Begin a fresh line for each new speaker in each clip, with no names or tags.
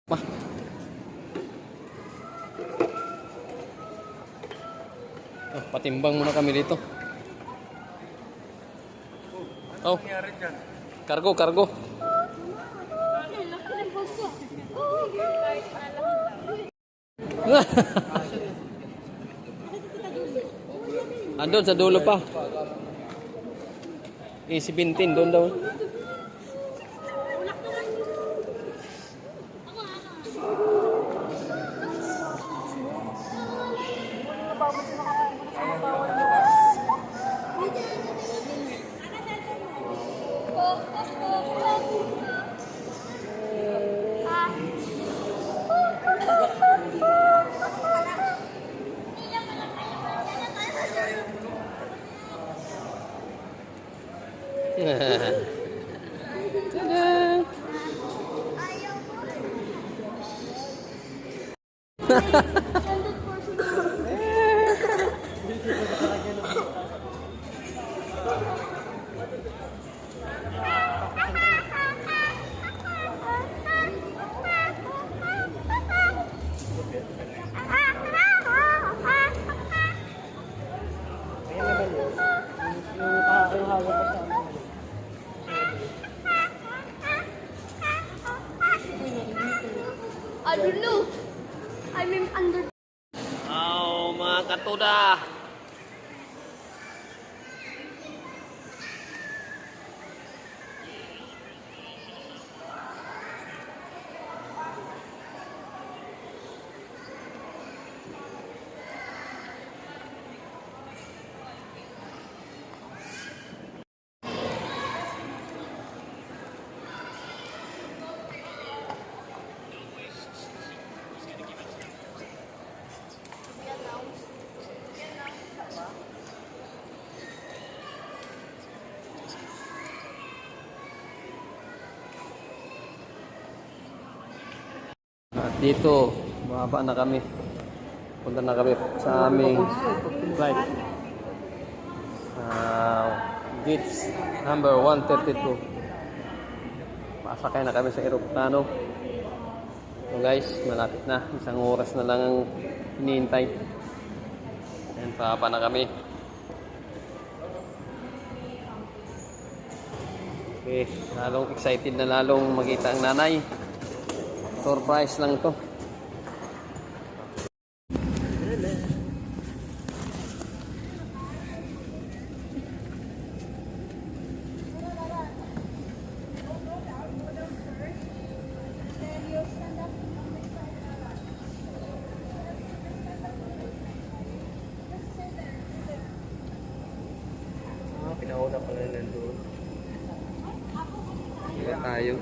Pa. Patimbang muna kami dito. Oh. Kargo, kargo. Andun sa dulo pa. A17 doon daw.
I don't know. I'm under.
Oh, mga katuda. At dito, bumaba na kami. Punta na kami sa aming flight. Gates number 132. Pasakay na kami sa eroplano. So guys, malapit na. Isang oras na lang ang hinihintay. Ayan, pababa na kami. Okay, lalong excited na lalong makita ang nanay. Surprise lang to. Pinauna pala nandun. Iba tayo.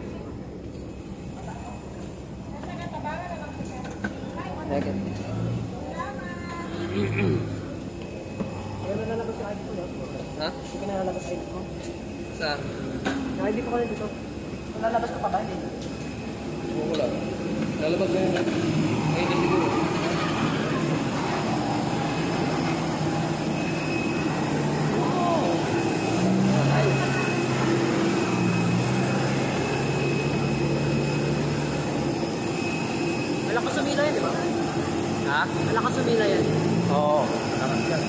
Second.
Kaya nalalabas yung ID ko, no?
Ha?
Hindi ka nalalabas ID ko.
Saan?
Yung ID ko ka rin dito. Nalalabas ka pa ba? Hindi.
Wala. Lalabas na yun. Ay, hindi siguro.
Malakas sumila yan, di ba?
Ha?
Malakas sumila yan.
Oo. Malakas yan.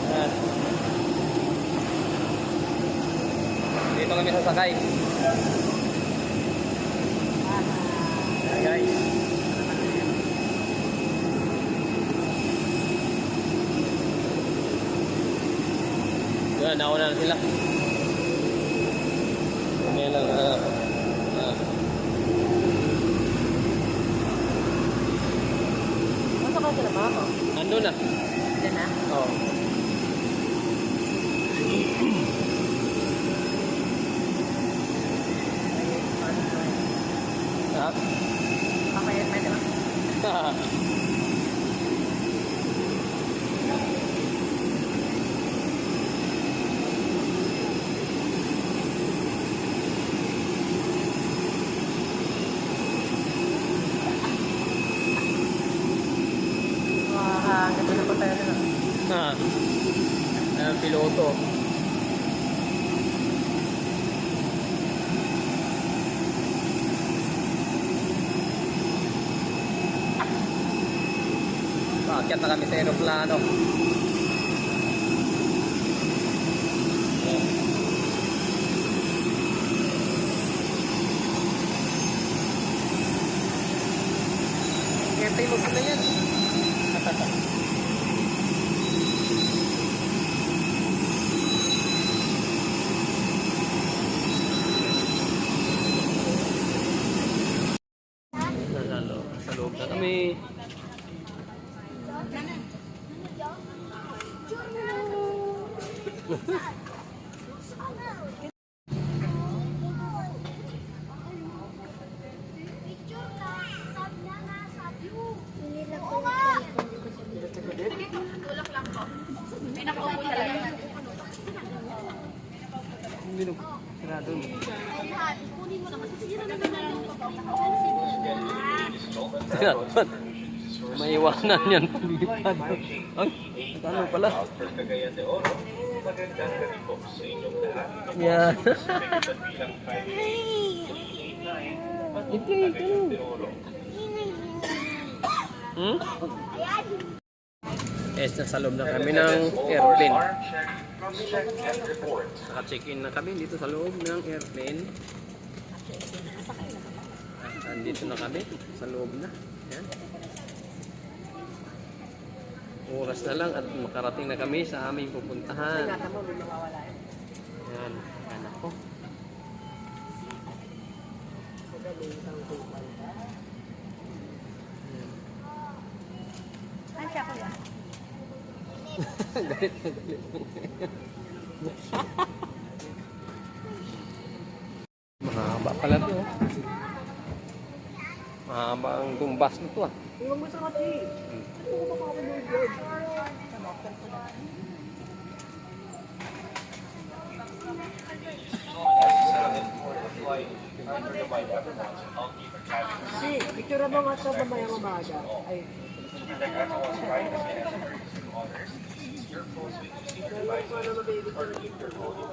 Ayan. Dito kami sasakay. Ayan guys. Yan, nauna na sila. Ayan lang.
Ano ka sila ba ako?
Ando na.
Diyan na?
Oo. Ha?
Okay, pwede ba? Ganda na po tayo na.
Ha? Piloto. Aakyat na kami sa aeroplano. Kaya tayo na yan. Sa loob na kami. Hindi nung sarado mo. May iwanan yan. Ay, ano pala? Yan. Ito. Yes, nasa loob na kami ng airplane. Naka-check-in na kami dito sa loob ng airplane. Andito na kami sa loob na. Yan. Oras na lang at makarating na kami sa aming pupuntahan. Yan. Anak ko. Galit na galit. Mahaba pala ito. Mahaba ang tumbas na ito ah.
Iwan mo sa kati. Ito ko baka ako ng good. Si, picture mo nga sa mamayang umaga. Ay.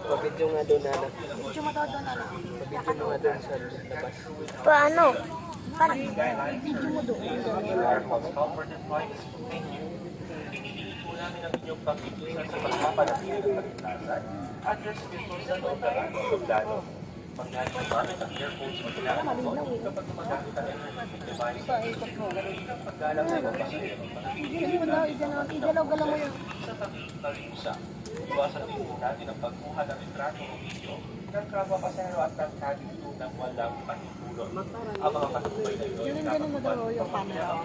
Pabidyo nga doon na.
Picture mo doon na lang.
Pabidyo nga doon sa labas.
Paano?
Picture mo doon. Igalaw-galaw mo yun.
Iwasan din po natin ang pagkuha ng litrato o video ng kapwa pasahero at ng taging ng walang panipulot. Ang mga kasubay na ito ay dapat
mo daw yung camera.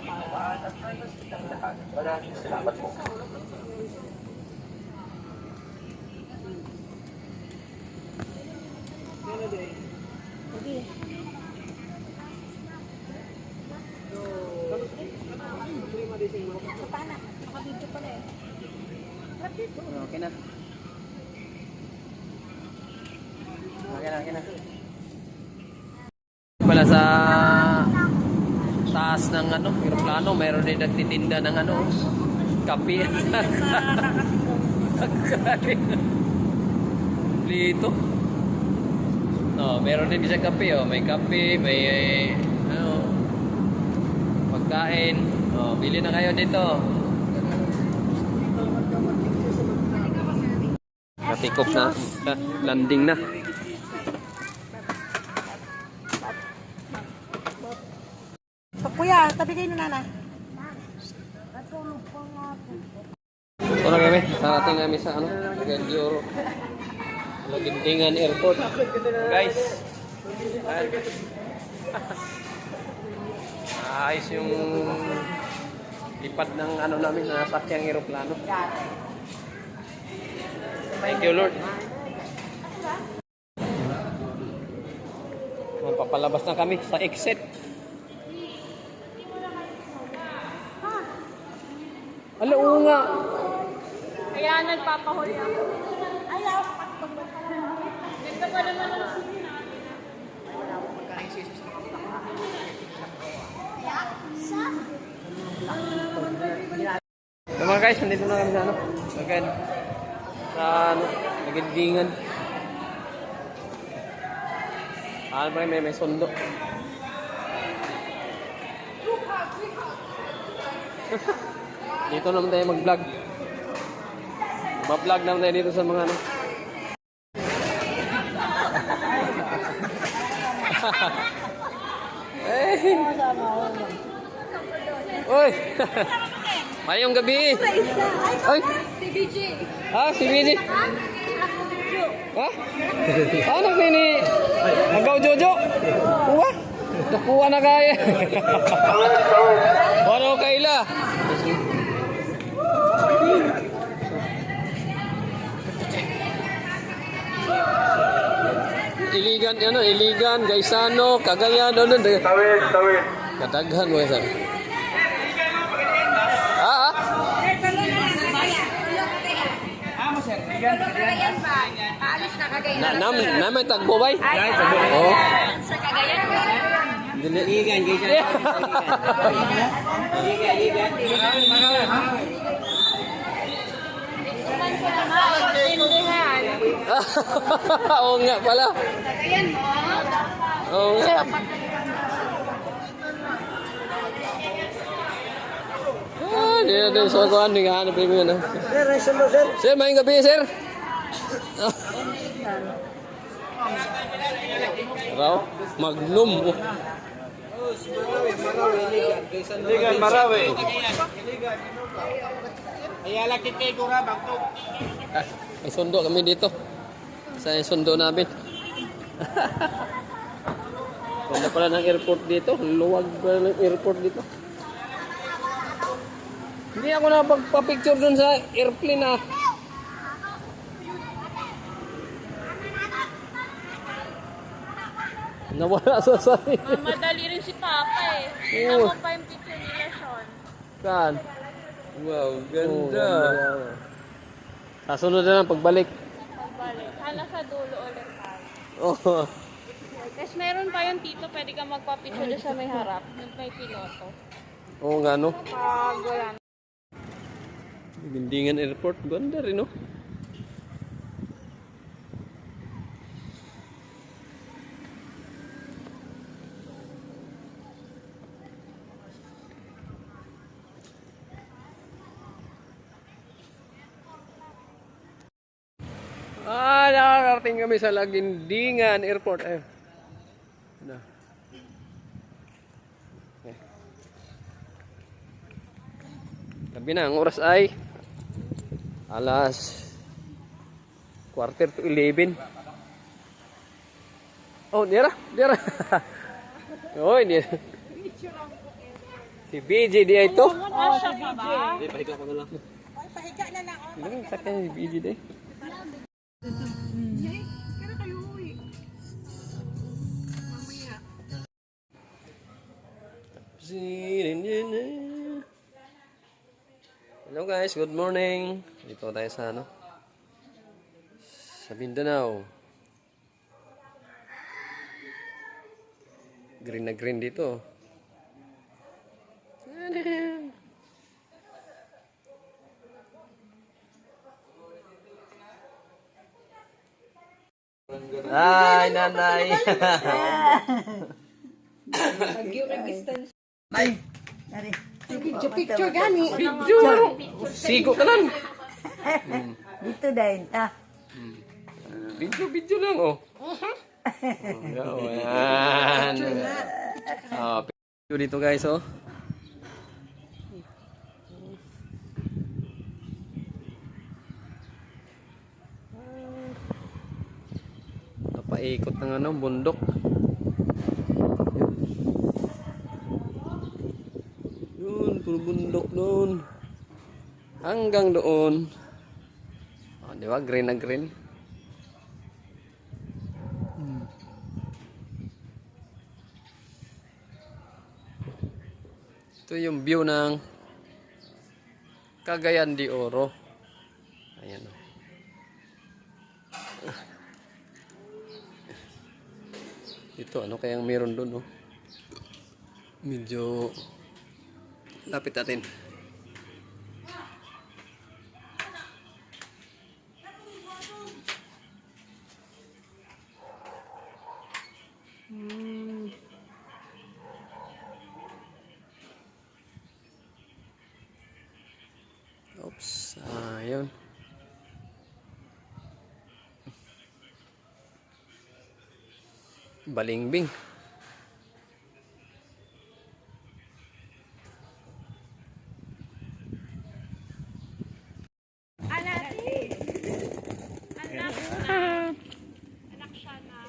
at harness ng lahat. Maraming salamat po.
Sige.
Okay na. Okay na. Pala sa taas ng aeroplano, mayroon din nagtitinda ng kape. Dito. No, meron din siya kape, may kape, may pagkain. Bili na kayo dito. Natikop na, landing na.
So, kuya, tabi kayo na nana.
Ito na kami, sarating kami sa Gandioro. Lagindingan Airport. Guys. Ayos yung lipad ng namin na sakyang aeroplano. Thank you, Lord. Papalabas na kami sa exit. Ala, oo nga.
Kaya nagpapahuli ako. Ayaw, ganda pa naman ang
So mga guys, nandito na kami sa Nagindingan. May sundo. Dito naman tayo mag-vlog. Mag-vlog naman tayo dito sa mga ano. Eh. Oy! Mayong gabi. Oy!
Si BJ.
Ah, si BJ. Ha? Ano nini? Magaw Jojo? Uwa? Nakuha na kaya. Ano kaila? Iligan, ano, Iligan, Gaisano, Cagayan, ano,
Tawid.
kadaghan mo isa. Ah, ah. Na may tagbo bay? Oo.
Sa Cagayan.
Iligan, Oo nga pala.
Cagayan mo.
Oo nga. Ah, di na din sa kuhan. Di nga hanap mo yun. Sir, may gabi, sir. Raw, Magnum. Oh.
Ligan, Marawi.
Ah, may sundo kami dito. Sa sundo namin. Wala pala ng airport dito. Luwag pala ng airport dito. Hindi ako napagpa-picture dun sa airplane ah. Nawala sa sarili.
Madali rin si Papa eh.
Oo.
Ako pa yung picture nila, Sean.
Saan?
Wow,
Ganda. Kasunod na lang pagbalik.
Pagbalik. Hala sa dulo ulit tayo.
Oh.
Tapos meron pa yung tito, pwede ka magpa-picture doon sa may harap. Yung may piloto.
Oo nga no.
Pag wala na.
Bindingan Airport. Ganda rin no. Ah, nakakarating kami sa Lagindingan Airport. Eh. Ano? Okay. Gabi na, ang oras ay alas 11:45. Oh, dira. Oy, dira. Si BJ di ay to.
Asya pa ba?
Pahiga ko na lang. Pahiga na lang. Ano sa kanya si BJ di? Hello guys, good morning. Dito tayo sa ano? Sa Mindanao. Green na green dito. Ay, nanay.
Picture gani.
Video. Sigo ka lang.
Dito dahil ta.
Video lang oh. Oh, yan. Oh, video dito guys oh. Napaikot ng ano, bundok. Yun, puro bundok doon. Hanggang doon. Oh, di ba? Green na green. Ito yung view ng Cagayan de Oro. Ayan oh. Ito, ano kayang meron doon, no? Medyo lapit natin. Balimbing.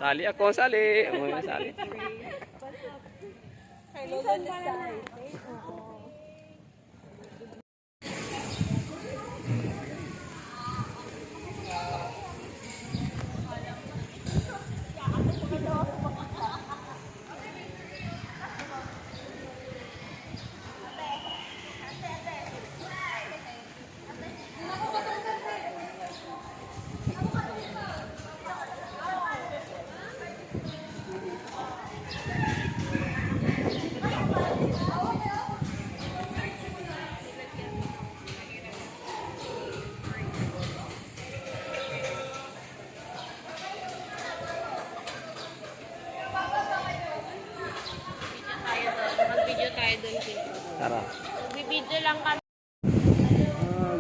Sali ako, sali. Sali.
Mag-video tayo doon.
Tara.
Mag-video lang kami.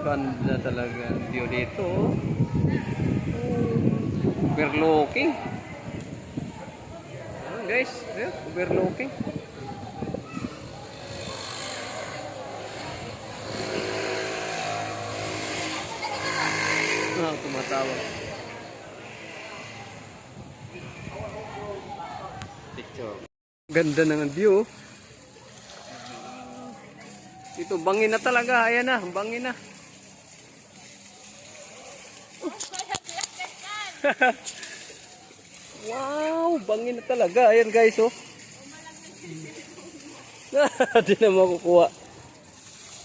Ganda talaga ang view dito. Overlooking. Guys, overlooking. Tumatawag. Picture. Ganda ng view. Ito, bangin na talaga. Ayan na, bangin na. Wow, bangin na talaga. Ayan guys, oh. Hindi na makukuha.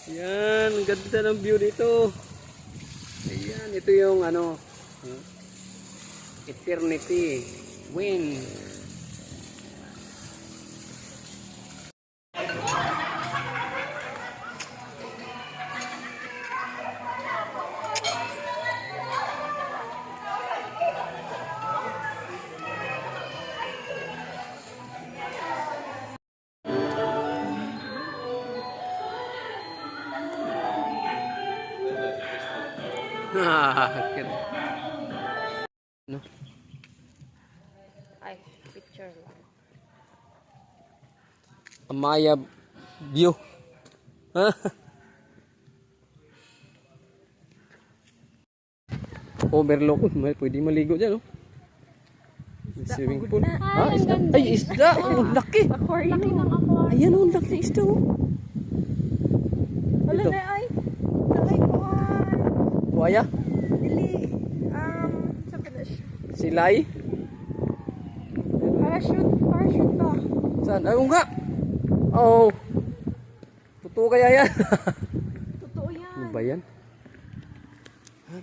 Ayan, ganda ng view dito. Ayan, ito yung ano, Eternity Wind. No?
Ay, picture lang.
Amaya view. Overlook. Pwede maligo dyan, oh. Swimming pool. Ah, isda. Ay, isda. Oh, laki.
Laki ng aquarium.
Ayan, oh, laki isda, oh.
Wala
Ito.
na ay. Nakay ko
Buhaya.
dili. Sa finish.
Silay.
Parachute ba?
Saan? Ay, nga. Oh. Totoo kaya yan?
Totoo yan.
Ano ba yan?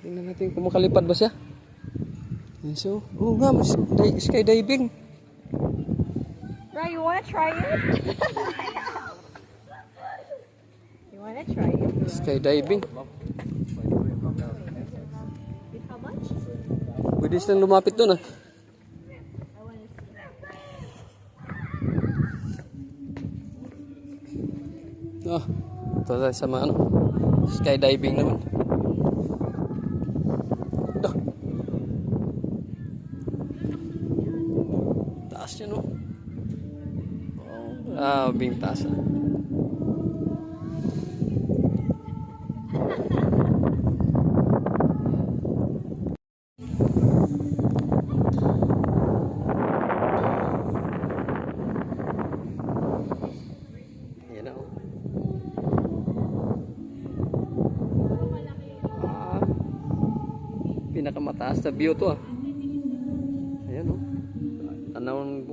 Tingnan natin kung makalipad ba siya. Yan siya. Oo nga, skydiving.
Ray, you wanna try it? You wanna try it?
Skydiving.
How much?
Pwede silang lumapit doon, ah. Ah, ito tayo sa mga ano. Skydiving naman. Ito. Taas yun, no? Oh, grabing taas, ah. Yan na, oh. Pinakamataas na view to, ah. Ayan, oh. Tanaw ng